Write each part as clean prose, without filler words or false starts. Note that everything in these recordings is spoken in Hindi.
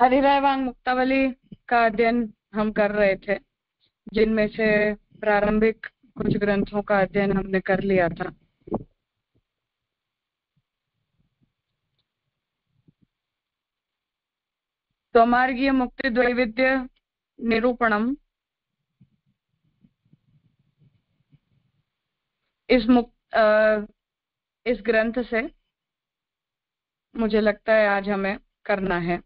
हरिरायवांग मुक्तावली का अध्ययन हम कर रहे थे, जिनमें से प्रारंभिक कुछ ग्रंथों का अध्ययन हमने कर लिया था। स्वमार्गीय मुक्ति द्वैविध्य निरूपणम, इस ग्रंथ से मुझे लगता है आज हमें करना है।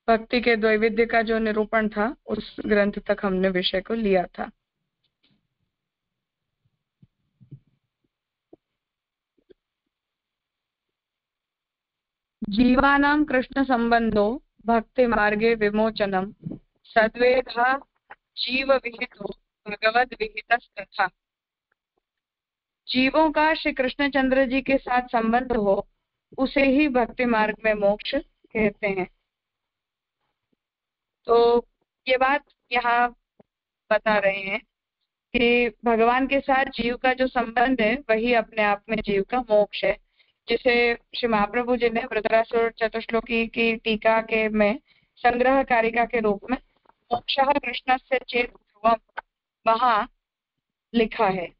भक्ति के द्वैविध्य का जो निरूपण था उस ग्रंथ तक हमने विषय को लिया था। जीवानां कृष्ण संबंधो भक्ति मार्गे विमोचनम सद्वेधा जीव विहितो भगवद विहितस्तथा। जीवों का श्री कृष्णचंद्र जी के साथ संबंध हो उसे ही भक्ति मार्ग में मोक्ष कहते हैं। तो ये बात यहाँ बता रहे हैं कि भगवान के साथ जीव का जो संबंध है वही अपने आप में जीव का मोक्ष है, जिसे श्री महाप्रभु जी ने वृत्रासुर चतुश्लोकी की टीका के में संग्रह कारिका के रूप में मोक्षः कृष्णस्य चेत् ध्रुवम् वहां लिखा है,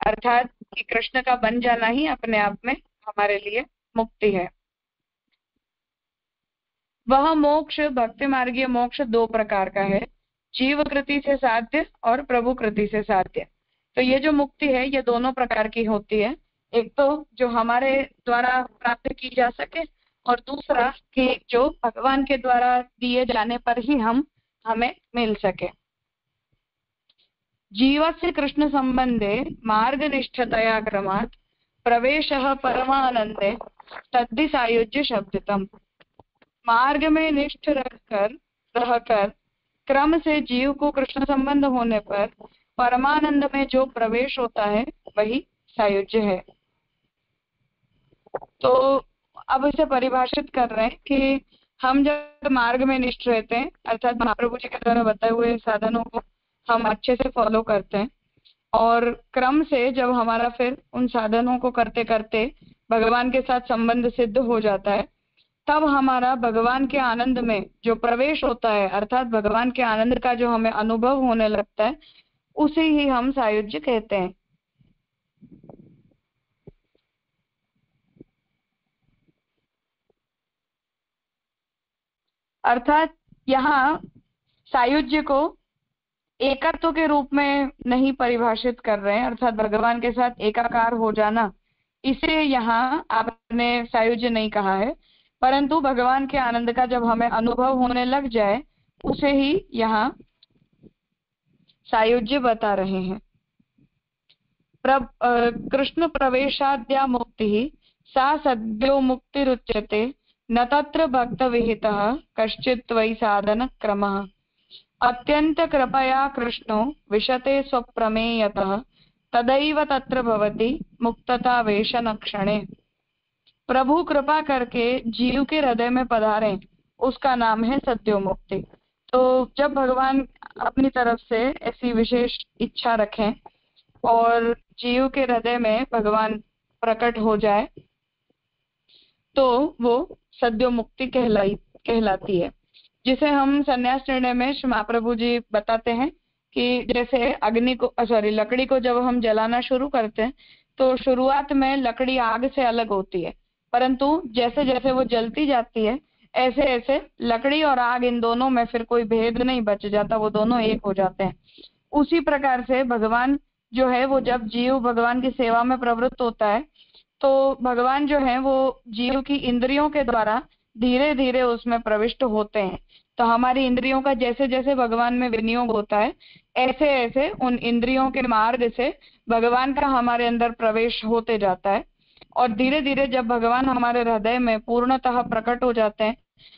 अर्थात कि कृष्ण का बन जाना ही अपने आप में हमारे लिए मुक्ति है। वह मोक्ष, भक्ति मार्गीय मोक्ष दो प्रकार का है, जीव कृति से साध्य और प्रभु कृति से साध्य। तो ये जो मुक्ति है ये दोनों प्रकार की होती है, एक तो जो हमारे द्वारा प्राप्त की जा सके और दूसरा कि जो भगवान के द्वारा दिए जाने पर ही हमें मिल सके। जीवस्य कृष्ण संबंधे मार्गनिष्ठतया क्रमात् प्रवेशः परमानंदे तद्धि सायुज्य शब्दितम्। मार्ग में निष्ठ रहकर क्रम से जीव को कृष्ण संबंध होने पर परमानंद में जो प्रवेश होता है वही सायुज्य है। तो अब इसे परिभाषित कर रहे हैं कि हम जब मार्ग में निष्ठ रहते हैं, अर्थात महाप्रभु जी के द्वारा बताए हुए साधनों को हम अच्छे से फॉलो करते हैं और क्रम से जब हमारा फिर उन साधनों को करते करते भगवान के साथ संबंध सिद्ध हो जाता है, तब हमारा भगवान के आनंद में जो प्रवेश होता है, अर्थात भगवान के आनंद का जो हमें अनुभव होने लगता है, उसे ही हम सायुज्य कहते हैं। अर्थात यहाँ सायुज्य को एकत्व के रूप में नहीं परिभाषित कर रहे हैं, अर्थात भगवान के साथ एकाकार हो जाना, इसे यहाँ आपने सायुज्य नहीं कहा है, परंतु भगवान के आनंद का जब हमें अनुभव होने लग जाए उसे ही यहाँ सायुज्य बता रहे हैं। कृष्ण प्रवेशाद्या मुक्ति सा सद्यो मुक्तिरुच्यते न तत्र भक्त विहितः कश्चित् वै साधन क्रमः। अत्यंत कृपया कृष्णो विशते स्वप्रमेयतः तदैव तत्र भवति मुक्तता वेशन क्षणे। प्रभु कृपा करके जीव के हृदय में पधारें, उसका नाम है सद्यो मुक्ति। तो जब भगवान अपनी तरफ से ऐसी विशेष इच्छा रखें और जीव के हृदय में भगवान प्रकट हो जाए तो वो सद्यो मुक्ति कहलाती है, जिसे हम संन्यास निर्णय में श्री महाप्रभु जी बताते हैं कि जैसे लकड़ी को जब हम जलाना शुरू करते हैं तो शुरुआत में लकड़ी आग से अलग होती है, परंतु जैसे जैसे वो जलती जाती है ऐसे ऐसे लकड़ी और आग इन दोनों में फिर कोई भेद नहीं बच जाता, वो दोनों एक हो जाते हैं। उसी प्रकार से भगवान जो है वो जब जीव भगवान की सेवा में प्रवृत्त होता है तो भगवान जो है वो जीव की इंद्रियों के द्वारा धीरे धीरे उसमें प्रविष्ट होते हैं। तो हमारी इंद्रियों का जैसे जैसे भगवान में विनियोग होता है ऐसे ऐसे उन इंद्रियों के मार्ग से भगवान का हमारे अंदर प्रवेश होते जाता है और धीरे धीरे जब भगवान हमारे हृदय में पूर्णतः प्रकट हो जाते हैं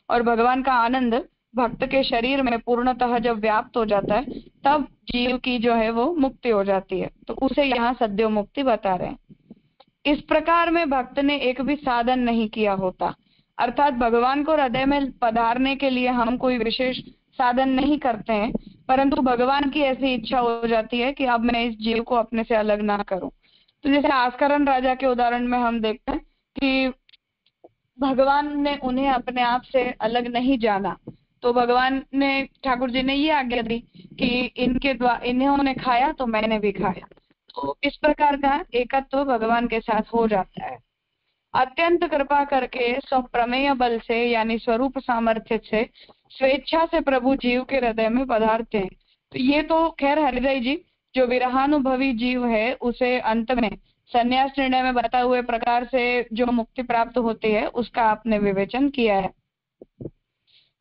और भगवान का आनंद भक्त के शरीर में पूर्णतः जब व्याप्त हो जाता है तब जीव की जो है वो मुक्ति हो जाती है। तो उसे यहाँ सद्यो मुक्ति बता रहे हैं। इस प्रकार में भक्त ने एक भी साधन नहीं किया होता, अर्थात भगवान को हृदय में पधारने के लिए हम कोई विशेष साधन नहीं करते हैं, परंतु भगवान की ऐसी इच्छा हो जाती है कि अब मैं इस जीव को अपने से अलग ना करूं। तो जैसे आस्करण राजा के उदाहरण में हम देखते हैं कि भगवान ने उन्हें अपने आप से अलग नहीं जाना, तो भगवान ने, ठाकुर जी ने ये आज्ञा दी कि इनके द्वारा इन्होंने खाया तो मैंने भी खाया। तो इस प्रकार का एकत्व भगवान के साथ हो जाता है। अत्यंत कृपा करके स्वप्रमेय बल से यानी स्वरूप सामर्थ्य से स्वेच्छा से प्रभु जीव के हृदय में पधारते हैं। तो ये तो खैर हृदय जी जो विरहानुभवी जीव है उसे अंत में संन्यास निर्णय में बताए हुए प्रकार से जो मुक्ति प्राप्त होती है उसका आपने विवेचन किया है।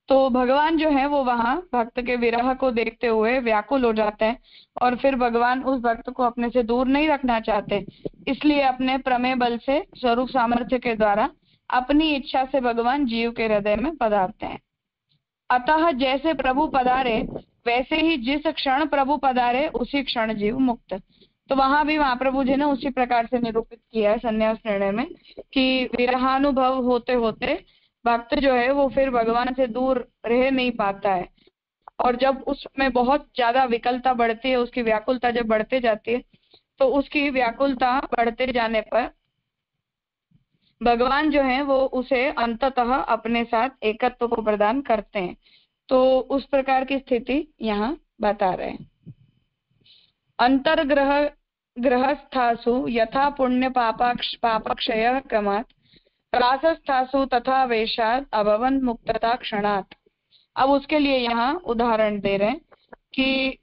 तो भगवान जो है वो वहां भक्त के विरह को देखते हुए व्याकुल हो जाते हैं और फिर भगवान उस भक्त को अपने से दूर नहीं रखना चाहते, इसलिए अपने प्रमेय बल से स्वरूप सामर्थ्य के द्वारा अपनी इच्छा से भगवान जीव के हृदय में पधारते हैं। अतः जैसे प्रभु पधारे वैसे ही जिस क्षण प्रभु पधारे उसी क्षण जीव मुक्त। तो वहां भी महाप्रभु जी ने उसी प्रकार से निरूपित किया है संन्यास निर्णय में कि विरहानुभव होते होते भक्त जो है वो फिर भगवान से दूर रह नहीं पाता है, और जब उसमें बहुत ज्यादा विकलता बढ़ती है, उसकी व्याकुलता जब बढ़ते जाती है, तो उसकी व्याकुलता बढ़ते जाने पर भगवान जो है वो उसे अंततः अपने साथ एकत्व को प्रदान करते हैं। तो उस प्रकार की स्थिति यहाँ बता रहे हैं। अंतर्ग्रह गृहस्थासु यथा पुण्य पापक्षय क्रमात् रासस्थासु तथा वेशात अभवन मुक्तता क्षणात्। अब उसके लिए यहाँ उदाहरण दे रहे हैं कि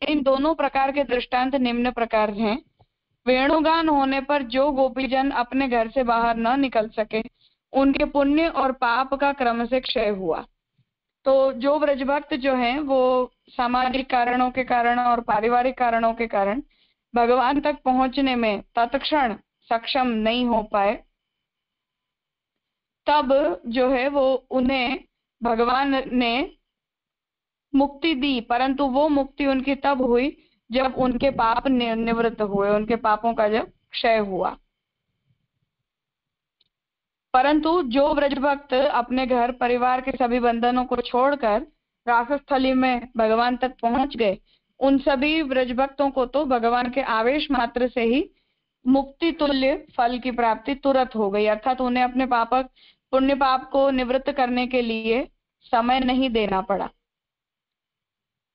इन दोनों प्रकार के दृष्टांत निम्न प्रकार हैं। वेणुगान होने पर जो गोपीजन अपने घर से बाहर न निकल सके उनके पुण्य और पाप का क्रम से क्षय हुआ। तो जो ब्रजभक्त जो हैं वो सामाजिक कारणों के कारण और पारिवारिक कारणों के कारण भगवान तक पहुंचने में तत्क्षण सक्षम नहीं हो पाए, तब जो है वो उन्हें भगवान ने मुक्ति दी, परंतु वो मुक्ति उनकी तब हुई जब उनके पाप निवृत्त हुए, उनके पापों का जब क्षय हुआ। परंतु जो ब्रजभक्त अपने घर परिवार के सभी बंधनों को छोड़कर रासस्थली में भगवान तक पहुंच गए, उन सभी ब्रजभक्तों को तो भगवान के आवेश मात्र से ही मुक्ति तुल्य फल की प्राप्ति तुरंत हो गई, अर्थात उन्हें अपने पुण्य पाप को निवृत्त करने के लिए समय नहीं देना पड़ा।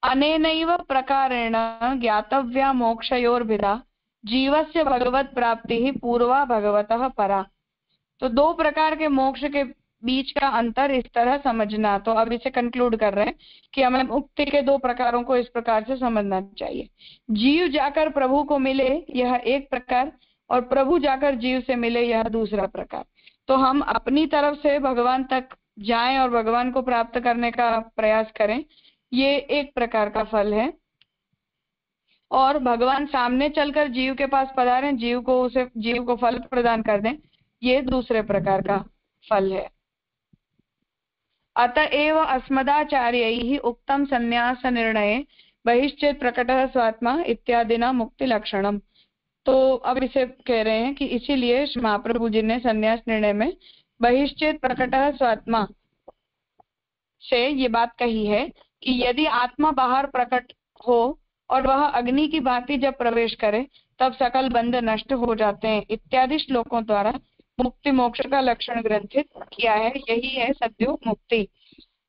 अनेनैव प्रकारेण ज्ञातव्या मोक्षयोर्भिदा जीवस्य भगवत प्राप्ति ही पूर्वा भगवतः परा। तो दो प्रकार के मोक्ष के बीच का अंतर इस तरह समझना। तो अब इसे कंक्लूड कर रहे हैं कि हमें मुक्ति के दो प्रकारों को इस प्रकार से समझना चाहिए। जीव जाकर प्रभु को मिले यह एक प्रकार, और प्रभु जाकर जीव से मिले यह दूसरा प्रकार। तो हम अपनी तरफ से भगवान तक जाएं और भगवान को प्राप्त करने का प्रयास करें, ये एक प्रकार का फल है, और भगवान सामने चलकर जीव के पास पधारे, जीव को फल प्रदान कर दें, ये दूसरे प्रकार का फल है। अतएव अस्मदाचार्यैः उक्तम संन्यास निर्णय बहिश्चेत प्रकटः स्वात्मा इत्यादिना मुक्ति लक्षणम। तो अब इसे कह रहे हैं कि इसीलिए महाप्रभु जी ने संन्यास निर्णय में बहिश्चेत प्रकटः स्वात्मा से ये बात कही है कि यदि आत्मा बाहर प्रकट हो और वह अग्नि की भांति जब प्रवेश करे तब सकल बंध नष्ट हो जाते हैं इत्यादि श्लोकों द्वारा मुक्ति मोक्ष का लक्षण ग्रंथित किया है, यही है सद्यो मुक्ति।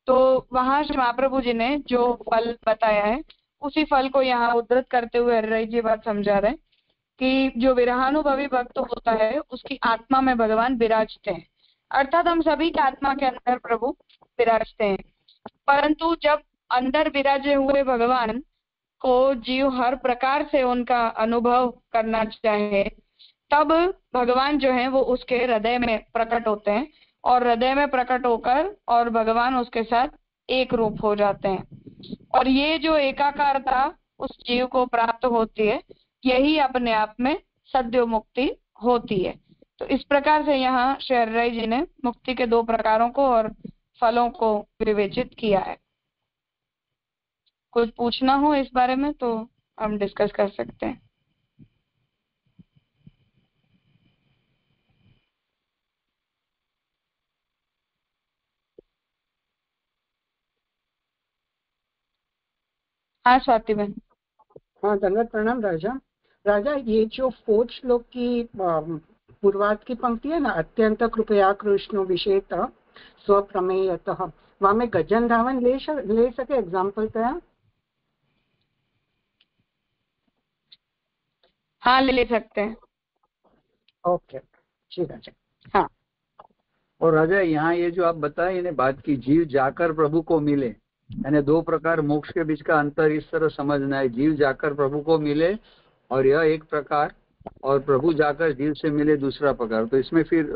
तो वहां महाप्रभु जी ने जो फल बताया है उसी फल को यहाँ उद्धृत करते हुए हरिराय जी बात समझा रहे हैं कि जो विरहानुभवी भक्त होता है उसकी आत्मा में भगवान विराजते हैं, अर्थात हम सभी की आत्मा के अंदर प्रभु विराजते हैं। परंतु जब अंदर विराजे हुए भगवान को जीव हर प्रकार से उनका अनुभव करना चाहे, तब भगवान जो है वो उसके हृदय में प्रकट होते हैं, और हृदय में प्रकट होकर और भगवान उसके साथ एक रूप हो जाते हैं, और ये जो एकाकारता उस जीव को प्राप्त होती है यही अपने आप में सद्यो मुक्ति होती है। तो इस प्रकार से यहाँ श्री हरिराय जी ने मुक्ति के दो प्रकारों को और फलों को विवेचित किया है। कुछ पूछना हो इस बारे में तो हम डिस्कस कर सकते हैं। हाँ स्वाति बहन। हाँ, दंडवत प्रणाम राजा। राजा, ये जो 4th श्लोक की पूर्वार्ध की पंक्ति है ना, अत्यंत कृपया कृष्ण विषेत स्वप्रमेयतः, वहां में गजन धावन ले सके एग्जाम्पल क्या? हाँ ले सकते हैं। ओके ठीक है। हाँ। और राजा यहाँ ये जो आप बताए इन्हें बात की, जीव जाकर प्रभु को मिले, यानी दो प्रकार मोक्ष के बीच का अंतर इस तरह समझना है, जीव जाकर प्रभु को मिले और यह एक प्रकार, और प्रभु जाकर जीव से मिले दूसरा प्रकार। तो इसमें फिर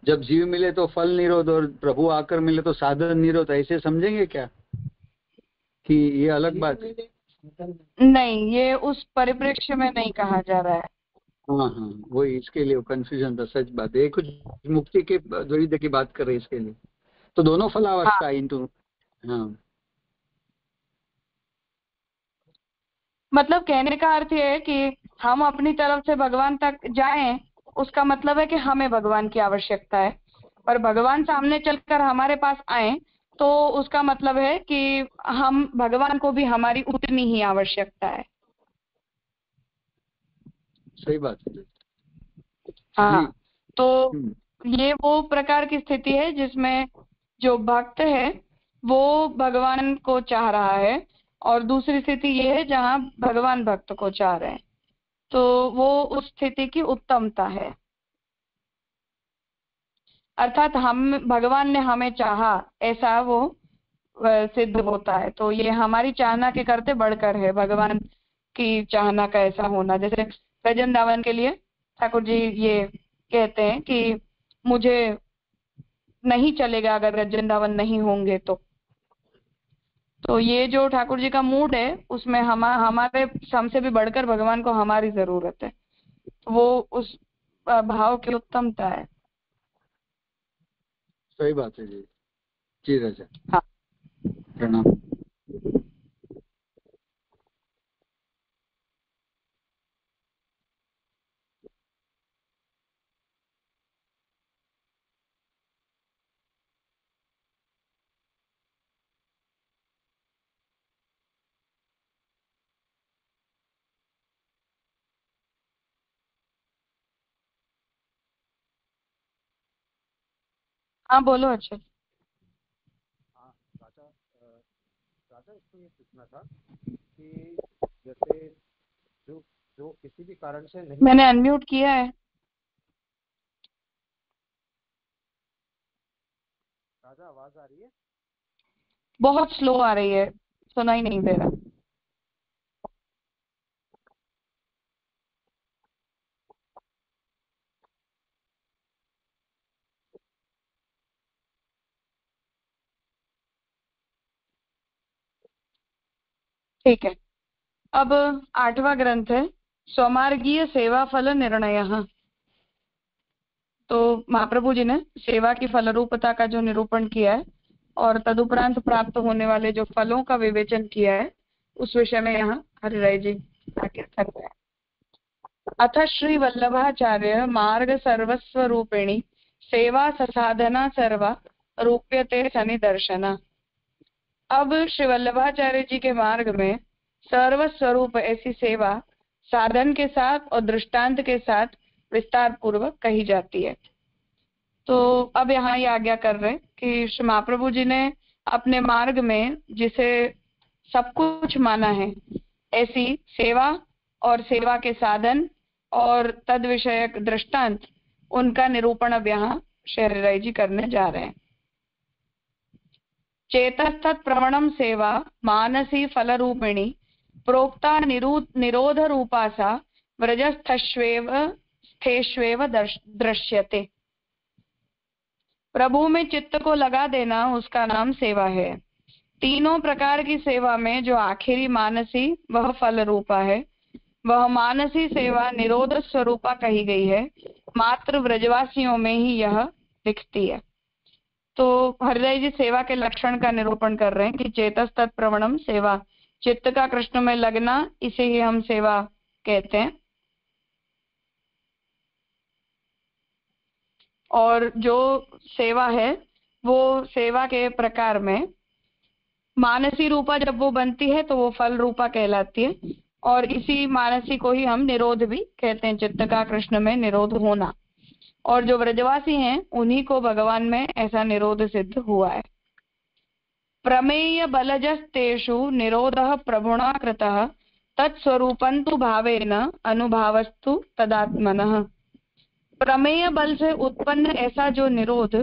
जब जीव मिले तो फल निरोध और प्रभु आकर मिले तो साधन निरोध, ऐसे समझेंगे क्या कि ये अलग बात है? नहीं, ये उस परिप्रेक्ष्य में नहीं कहा जा रहा है। हाँ हाँ, वही इसके लिए कंफ्यूजन था, सच बात है। कुछ मुक्ति के द्वैध की बात कर रहे हैं इसके लिए, तो दोनों फलावस्था हाँ। इंटू। हाँ मतलब कहने का अर्थ ये है कि हम अपनी तरफ से भगवान तक जाएं, उसका मतलब है कि हमें भगवान की आवश्यकता है, और भगवान सामने चलकर हमारे पास आए तो उसका मतलब है कि हम भगवान को भी हमारी उतनी ही आवश्यकता है। सही बात है। हाँ, तो हम्म, ये वो प्रकार की स्थिति है जिसमें जो भक्त है वो भगवान को चाह रहा है, और दूसरी स्थिति ये है जहाँ भगवान भक्त को चाह रहे हैं, तो वो उस स्थिति की उत्तमता है। अर्थात हम, भगवान ने हमें चाहा ऐसा वो सिद्ध होता है। तो ये हमारी चाहना के करते बढ़कर है भगवान की चाहना का ऐसा होना। जैसे भजन दावन के लिए ठाकुर जी ये कहते हैं कि मुझे नहीं चलेगा अगर वृंदावन नहीं होंगे तो ये जो ठाकुर जी का मूड है उसमें हमारे हमसे भी बढ़कर भगवान को हमारी जरूरत है, वो उस भाव की उत्तमता है। सही बात है जी। जी राजा। हाँ। प्रणाम। हाँ बोलो। अच्छा राजा इसको ये पूछना था कि जैसे जो जो किसी भी कारण से नहीं, मैंने अनम्यूट किया है। राजा आवाज आ रही है? बहुत स्लो आ रही है, सुनाई नहीं दे रहा। ठीक है, अब 8वां ग्रंथ है स्वमार्गीय सेवा फल निर्णय। तो महाप्रभु जी ने सेवा की फल रूपता का जो निरूपण किया है और तदुपरांत प्राप्त होने वाले जो फलों का विवेचन किया है उस विषय में यहाँ हरिराय जी आगे कर रहे हैं। अथ श्री वल्लभाचार्य मार्ग सर्वस्व रूपिणी सेवा ससाधना सर्वा रूप्यते सनिदर्शना। अब श्री वल्लभाचार्य जी के मार्ग में सर्वस्वरूप ऐसी सेवा साधन के साथ और दृष्टांत के साथ विस्तार पूर्वक कही जाती है। तो अब यहाँ ये आज्ञा कर रहे हैं कि श्री महाप्रभु जी ने अपने मार्ग में जिसे सब कुछ माना है ऐसी सेवा और सेवा के साधन और तद विषयक दृष्टांत, उनका निरूपण अब यहाँ श्री हरिराय जी करने जा रहे हैं। चेतस्तत् प्रवणम सेवा मानसी फल रूपिणी प्रोक्ता निरोध रूपा सा व्रजस्थेष्वेव दृश्यते। प्रभु में चित्त को लगा देना उसका नाम सेवा है। तीनों प्रकार की सेवा में जो आखिरी मानसी वह फल रूपा है, वह मानसी सेवा निरोध स्वरूपा कही गई है, मात्र व्रजवासियों में ही यह दिखती है। तो हरिराय जी सेवा के लक्षण का निरूपण कर रहे हैं कि चेतस तत्प्रवणम सेवा, चित्त का कृष्ण में लगना, इसे ही हम सेवा कहते हैं। और जो सेवा है वो सेवा के प्रकार में मानसी रूपा जब वो बनती है तो वो फल रूपा कहलाती है, और इसी मानसी को ही हम निरोध भी कहते हैं, चित्त का कृष्ण में निरोध होना। और जो ब्रजवासी हैं उन्हीं को भगवान में ऐसा निरोध सिद्ध हुआ है। प्रमेय बलजस्तेषु निरोधः प्रभुणा कृतः तत्स्वरूपं तु भावेन अनुभावस्तु तदात्मनः। प्रमेय बल से उत्पन्न ऐसा जो निरोध,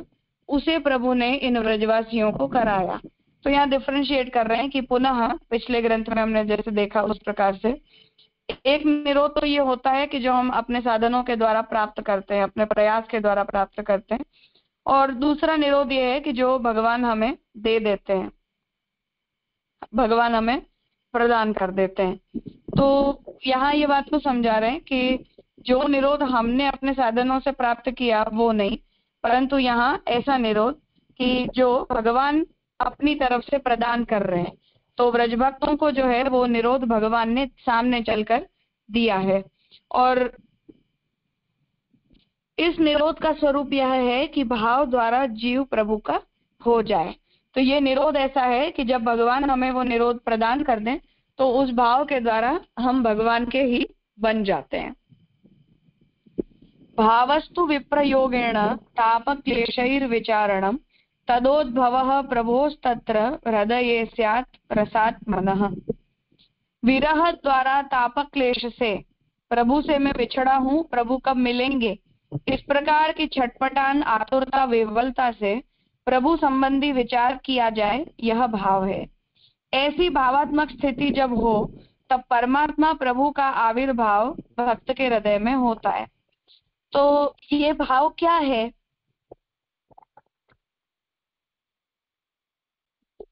उसे प्रभु ने इन ब्रजवासियों को कराया। तो यहाँ डिफरेंशिएट कर रहे हैं कि पुनः पिछले ग्रंथ में हमने जैसे देखा उस प्रकार से एक निरोध तो ये होता है कि जो हम अपने साधनों के द्वारा प्राप्त करते हैं, अपने प्रयास के द्वारा प्राप्त करते हैं, और दूसरा निरोध ये है कि जो भगवान हमें दे देते हैं, भगवान हमें प्रदान कर देते हैं। तो यहाँ ये बात को समझा रहे हैं कि जो निरोध हमने अपने साधनों से प्राप्त किया वो नहीं, परंतु यहाँ ऐसा निरोध कि जो भगवान अपनी तरफ से प्रदान कर रहे हैं। तो ब्रजभक्तों को जो है वो निरोध भगवान ने सामने चलकर दिया है। और इस निरोध का स्वरूप यह है कि भाव द्वारा जीव प्रभु का हो जाए। तो ये निरोध ऐसा है कि जब भगवान हमें वो निरोध प्रदान कर दें तो उस भाव के द्वारा हम भगवान के ही बन जाते हैं। भावस्तु विप्रयोगेण तापक्लेशैर्विचारणं तदोद्भवः प्रभोस्तत्र हृदये स्यात् रसात्मनः। विरह द्वारा तापक्लेश से, प्रभु से मैं बिछड़ा हूँ, प्रभु कब मिलेंगे, इस प्रकार की छटपटान आतुरता विह्वलता से प्रभु संबंधी विचार किया जाए, यह भाव है। ऐसी भावात्मक स्थिति जब हो तब परमात्मा प्रभु का आविर्भाव भक्त के हृदय में होता है। तो ये भाव क्या है?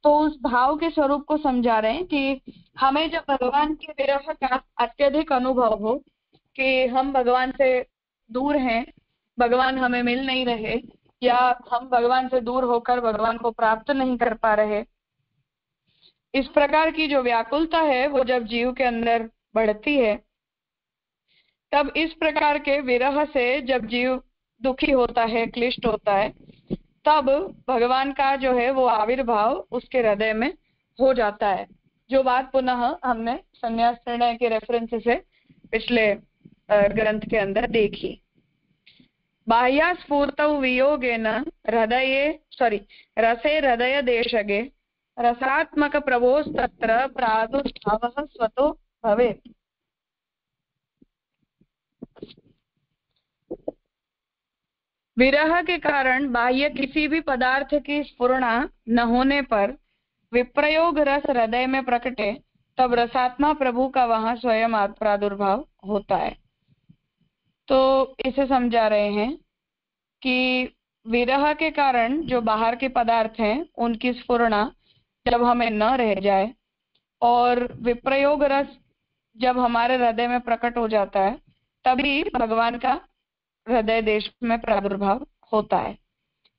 तो उस भाव के स्वरूप को समझा रहे हैं कि हमें जब भगवान के विरह का अत्यधिक अनुभव हो कि हम भगवान से दूर हैं, भगवान हमें मिल नहीं रहे, या हम भगवान से दूर होकर भगवान को प्राप्त नहीं कर पा रहे, इस प्रकार की जो व्याकुलता है वो जब जीव के अंदर बढ़ती है, तब इस प्रकार के विरह से जब जीव दुखी होता है, क्लिष्ट होता है, तब भगवान का जो है वो आविर्भाव उसके हृदय में हो जाता है। जो बात पुनः हमने संन्यास निर्णय के रेफरेंस से पिछले ग्रंथ के अंदर देखी। बाह्या स्फूर्तौ वियोगेन रसे हृदय देशगे रसात्मक प्रभोस्तत्र प्रादुर्भावः स्वतो भवेत्। विरह के कारण बाह्य किसी भी पदार्थ की स्फुरणा न होने पर विप्रयोग रस हृदय में प्रकटे, तब रसात्मा प्रभु का वहां स्वयं प्रादुर्भाव होता है। तो इसे समझा रहे हैं कि विरह के कारण जो बाहर के पदार्थ हैं उनकी स्फुरणा जब हमें न रह जाए और विप्रयोग रस जब हमारे हृदय में प्रकट हो जाता है, तभी भगवान का हृदय देश में प्रादुर्भाव होता है।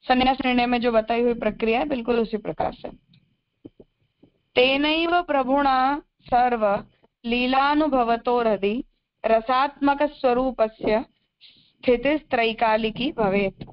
संन्यास निर्णय में जो बताई हुई प्रक्रिया है बिल्कुल उसी प्रकार से। तेनैव प्रभुणा सर्व लीलानुभवतो हृदि रसात्मक स्वरूपस्य स्थितिस्त्रैकालिकी भवेत्।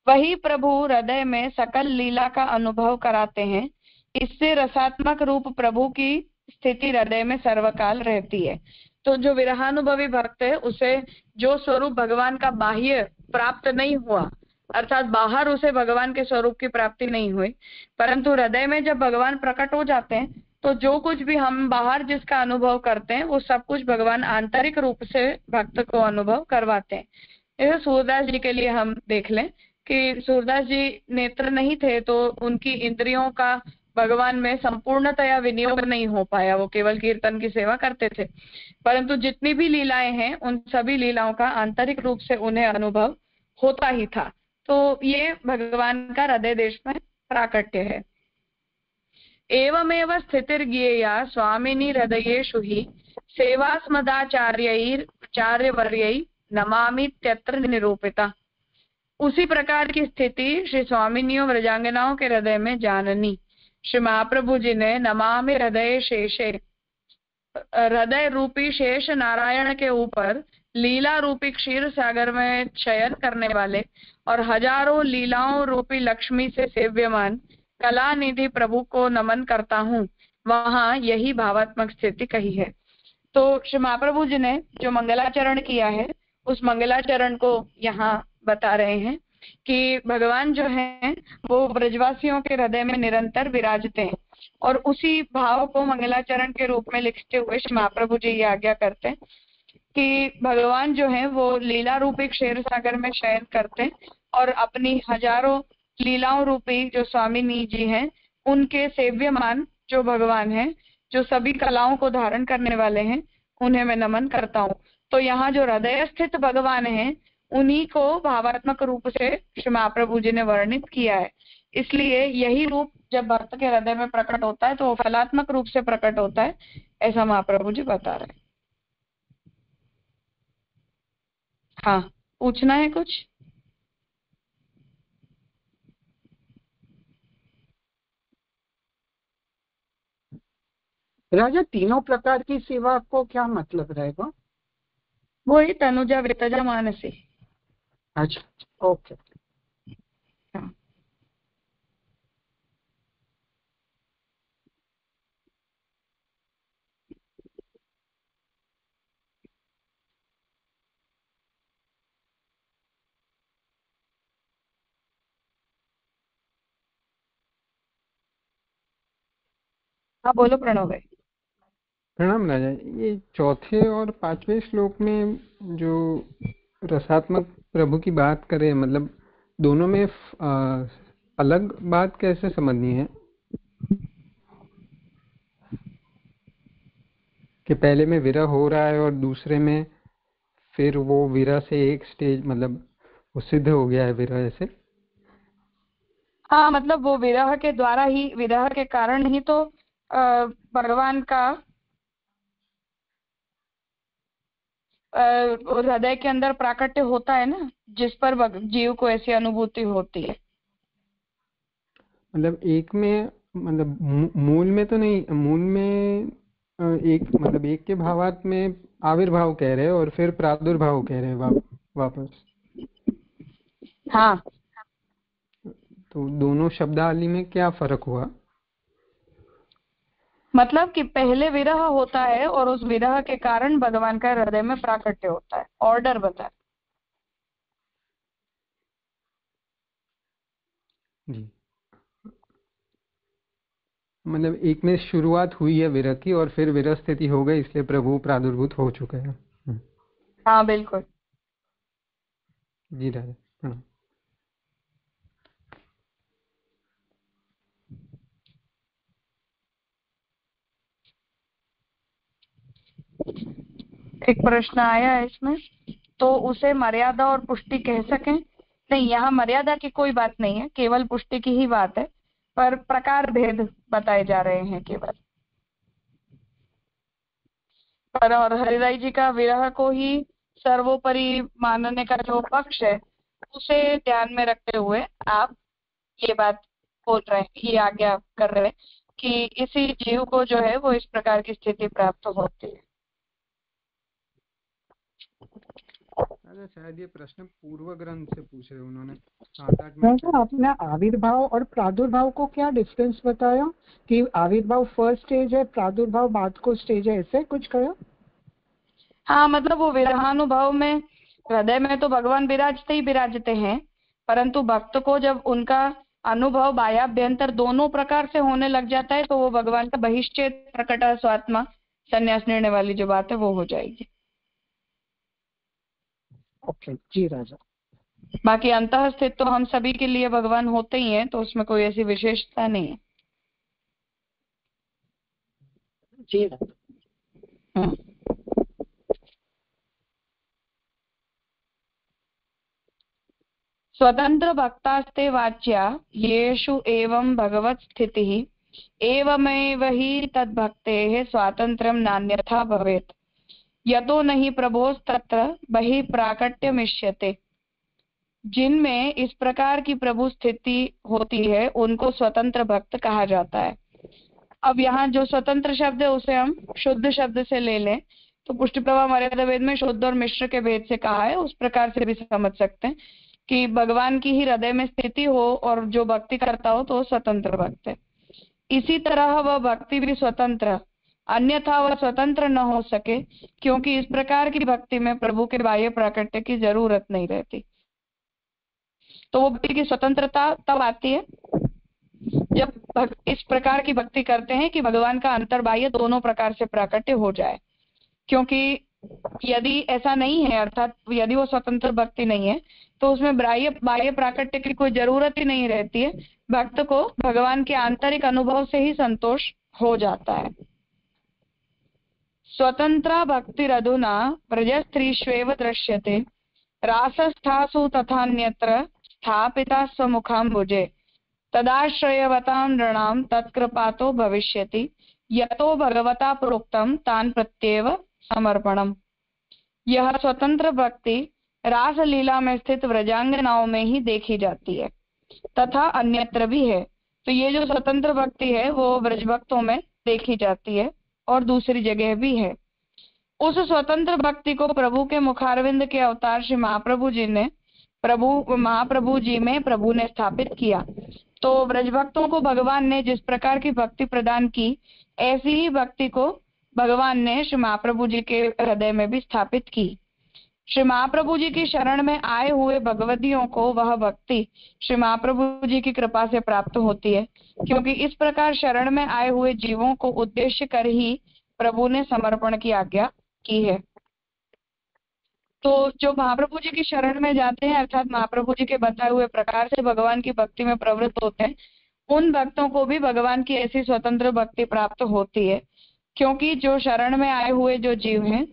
वही प्रभु हृदय में सकल लीला का अनुभव कराते हैं, इससे रसात्मक रूप प्रभु की स्थिति हृदय में सर्वकाल रहती है। तो जो विरहानुभवी भक्त है उसे जो स्वरूप भगवान का बाह्य प्राप्त नहीं हुआ, अर्थात बाहर उसे भगवान के स्वरूप की प्राप्ति नहीं हुई, परंतु हृदय में जब भगवान प्रकट हो जाते हैं तो जो कुछ भी हम बाहर जिसका अनुभव करते हैं वो सब कुछ भगवान आंतरिक रूप से भक्त को अनुभव करवाते हैं। जैसे सूरदास जी के लिए हम देख लें कि सूरदास जी नेत्र नहीं थे तो उनकी इंद्रियों का भगवान में संपूर्णतया विनियोग नहीं हो पाया, वो केवल कीर्तन की सेवा करते थे, परंतु जितनी भी लीलाएं हैं उन सभी लीलाओं का आंतरिक रूप से उन्हें अनुभव होता ही था। तो ये भगवान का हृदय देश में प्राकट्य है। एवमेव स्थितिर्ज्ञेया स्वामिनी हृदयेषु हि सेवास्मदाचार्यवर्यै नमामित्यत्र निरूपिता। उसी प्रकार की स्थिति श्री स्वामिनियों व्रजांगनाओं के हृदय में जाननी। श्री महाप्रभु जी ने नमामि हृदय शेषे, हृदय रूपी शेष नारायण के ऊपर लीला रूपी क्षीर सागर में शयन करने वाले और हजारों लीलाओं रूपी लक्ष्मी से सेव्यमान कला निधि प्रभु को नमन करता हूँ, वहां यही भावात्मक स्थिति कही है। तो श्री महाप्रभु जी ने जो मंगलाचरण किया है उस मंगलाचरण को यहाँ बता रहे हैं कि भगवान जो है वो ब्रजवासियों के हृदय में निरंतर विराजते हैं, और उसी भाव को मंगलाचरण के रूप में लिखते हुए श्री महाप्रभु जी ये आज्ञा करते हैं कि भगवान जो है वो लीला रूपी क्षीर सागर में शयन करते हैं और अपनी हजारों लीलाओं रूपी जो स्वामिनी जी हैं उनके सेव्यमान जो भगवान है, जो सभी कलाओं को धारण करने वाले हैं, उन्हें मैं नमन करता हूँ। तो यहाँ जो हृदय स्थित भगवान है उन्हीं को भावात्मक रूप से श्री महाप्रभु जी ने वर्णित किया है। इसलिए यही रूप जब भक्त के हृदय में प्रकट होता है तो वो फलात्मक रूप से प्रकट होता है, ऐसा महाप्रभु जी बता रहे हैं। हाँ, पूछना है कुछ? राजा तीनों प्रकार की सेवा को क्या मतलब रहेगा? वही तनुजा वितजा मानसी। अच्छा, ओके। हाँ। हाँ बोलो प्रणव भाई। प्रणाम राजा। ये चौथे और पांचवें श्लोक में जो रसात्मक प्रभु की बात करें, मतलब दोनों में अलग बात कैसे समझनी है कि पहले में विरह हो रहा है और दूसरे में फिर वो विरह से एक स्टेज मतलब वो सिद्ध हो गया है विरह से? हाँ, मतलब वो विरह के द्वारा ही, विरह के कारण ही तो भगवान का हृदय के अंदर प्राकट्य होता है ना, जिस पर जीव को ऐसी अनुभूति होती है। मतलब एक में, मतलब मूल में तो नहीं, मूल में एक मतलब एक के भावार्थ में आविर्भाव कह रहे हैं और फिर प्रादुर्भाव कह रहे हैं वापस। हाँ, तो दोनों शब्दावली में क्या फर्क हुआ? मतलब कि पहले विरह होता है और उस विरह के कारण भगवान का हृदय में प्राकट्य होता है। ऑर्डर बता। जी, मतलब एक में शुरुआत हुई है विरह की और फिर विरह स्थिति हो गई, इसलिए प्रभु प्रादुर्भूत हो चुके हैं। हाँ बिल्कुल। जी राजा, प्रणाम। एक प्रश्न आया है इसमें, तो उसे मर्यादा और पुष्टि कह सकें? नहीं, यहाँ मर्यादा की कोई बात नहीं है, केवल पुष्टि की ही बात है, पर प्रकार भेद बताए जा रहे हैं केवल। पर और हरिराय जी का विरह को ही सर्वोपरि मानने का जो पक्ष है उसे ध्यान में रखते हुए आप ये बात बोल रहे हैं, ये आज्ञा कर रहे हैं कि इसी जीव को जो है वो इस प्रकार की स्थिति प्राप्त होती है। राजा शायद ये प्रश्न पूर्व ग्रंथ से पूछ रहे उन्होंने 7-8 मिनट। आपने आविर्भाव और प्रादुर्भाव को क्या डिफरेंस बताया कि आविर्भाव फर्स्ट स्टेज है, प्रादुर्भाव बाद को स्टेज है, ऐसे कुछ कहा? हाँ, मतलब वो विरहानुभव में हृदय में तो भगवान विराजते ही विराजते हैं, परंतु भक्त को जब उनका अनुभव बाह्याभ्यंतर दोनों प्रकार से होने लग जाता है तो वो भगवान का बहिश्चेत प्रकट स्वात्मा संन्यास निर्णय वाली जो बात है वो हो जाएगी। ओके जी राजा। बाकी अंतः स्थित तो हम सभी के लिए भगवान होते ही हैं, तो उसमें कोई ऐसी विशेषता नहीं है। जी राजा। स्वतंत्र भक्तास्ते वाच्या येषु एवं भगवत स्थितिः एवमेव हि तद्भक्तेः स्वातंत्र्यं नान्यथा भवेत् यतो नहि प्रभोस्तत्र बहिः प्राकट्यमिष्यते। जिनमें इस प्रकार की प्रभु स्थिति होती है उनको स्वतंत्र भक्त कहा जाता है। अब यहाँ जो स्वतंत्र शब्द है उसे हम शुद्ध शब्द से ले लें तो पुष्टि प्रभा मर्यादा वेद में शुद्ध और मिश्र के भेद से कहा है, उस प्रकार से भी समझ सकते हैं कि भगवान की ही हृदय में स्थिति हो और जो भक्ति करता हो तो स्वतंत्र भक्त है। इसी तरह वह भक्ति भी स्वतंत्र अन्यथा वह स्वतंत्र न हो सके, क्योंकि इस प्रकार की भक्ति में प्रभु के बाह्य प्राकट्य की जरूरत नहीं रहती। तो वो भक्ति की स्वतंत्रता तब आती है जब इस प्रकार की भक्ति करते हैं कि भगवान का अंतर बाह्य दोनों प्रकार से प्राकट्य हो जाए। क्योंकि यदि ऐसा नहीं है, अर्थात यदि वो स्वतंत्र भक्ति नहीं है, तो उसमें बाह्य प्राकट्य की कोई जरूरत ही नहीं रहती है। भक्त को भगवान के आंतरिक अनुभव से ही संतोष हो जाता है। स्वतंत्रा भक्तिरधुना व्रजस्त्रीष्वेव दृश्यते, रासस्थासु तथान्यत्र स्थापिता स्वमुखाम्बुजे, तदाश्रयवतां नृणां तत्कृपातो भविष्यति, यतो भगवता प्रोक्तं तान् प्रत्येव समर्पणम। यह स्वतंत्र भक्ति रासलीला में स्थित व्रजांगनाओं में ही देखी जाती है तथा अन्यत्र भी है। तो ये जो स्वतंत्र भक्ति है वो व्रज भक्तों में देखी जाती है और दूसरी जगह भी है। उस स्वतंत्र भक्ति को प्रभु के मुखारविंद के अवतार श्री महाप्रभु जी में प्रभु ने स्थापित किया। तो व्रज भक्तों को भगवान ने जिस प्रकार की भक्ति प्रदान की, ऐसी ही भक्ति को भगवान ने श्री महाप्रभु जी के हृदय में भी स्थापित की। श्री महाप्रभु जी की शरण में आए हुए भगवदियों को वह भक्ति श्री महाप्रभु जी की कृपा से प्राप्त होती है, क्योंकि इस प्रकार शरण में आए हुए जीवों को उद्देश्य कर ही प्रभु ने समर्पण की आज्ञा की है। तो जो महाप्रभु जी की शरण में जाते हैं, अर्थात महाप्रभु जी के बताए हुए प्रकार से भगवान की भक्ति में प्रवृत्त होते हैं, उन भक्तों को भी भगवान की ऐसी स्वतंत्र भक्ति प्राप्त होती है। क्योंकि जो शरण में आए हुए जो जीव हैं,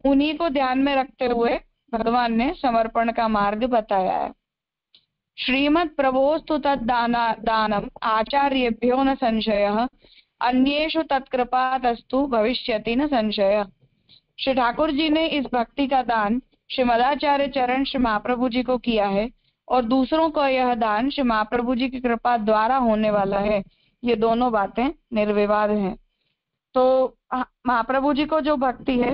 उन्हीं को ध्यान में रखते हुए भगवान ने समर्पण का मार्ग बताया है। श्रीमद् प्रभोस्तु तद्दानम आचार्येभ्यो न संशयः, अन्येषु तत्कृपातस्तु भविष्यति न संशय। श्री ठाकुर जी ने इस भक्ति का दान श्रीमदाचार्य चरण श्री महाप्रभु जी को किया है और दूसरों को यह दान श्री महाप्रभु जी की कृपा द्वारा होने वाला है। ये दोनों बातें निर्विवाद हैं। तो महाप्रभु जी को जो भक्ति है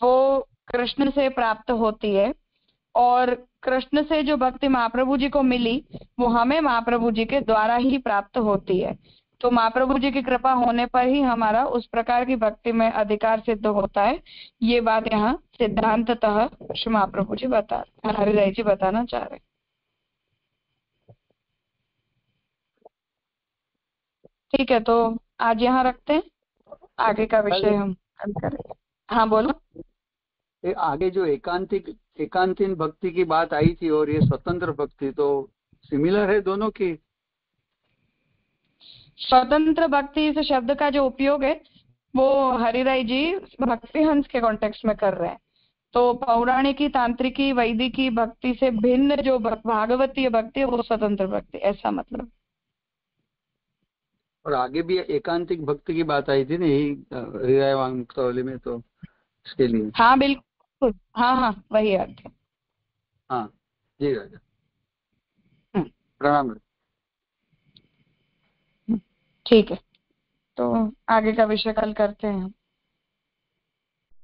वो कृष्ण से प्राप्त होती है, और कृष्ण से जो भक्ति महाप्रभु जी को मिली वो हमें महाप्रभु जी के द्वारा ही प्राप्त होती है। तो महाप्रभु जी की कृपा होने पर ही हमारा उस प्रकार की भक्ति में अधिकार सिद्ध होता है। ये बात यहाँ सिद्धांततः श्री महाप्रभु जी हरिराय जी बताना चाह रहे। ठीक है, तो आज यहाँ रखते हैं, आगे का विषय हम कल करेंगे। हाँ बोलो। आगे जो एकांतिन भक्ति की बात आई थी और ये स्वतंत्र भक्ति, तो सिमिलर है दोनों की? स्वतंत्र भक्ति इस शब्द का जो उपयोग है वो हरिराय जी भक्ति हंस के कॉन्टेक्स्ट में कर रहे हैं। तो पौराणिकी, तांत्रिकी, वैदिकी भक्ति से भिन्न जो भागवतीय भक्ति है वो स्वतंत्र भक्ति, ऐसा मतलब। और आगे भी एकांतिक भक्ति की बात आई थी ना यही हरिराय वांगमूक्तावली में, तो इसके लिए। हाँ बिल्कुल, हाँ वही अर्थ है। हाँ जी राजा, प्रणाम। ठीक है, तो आगे का विषय कल करते हैं।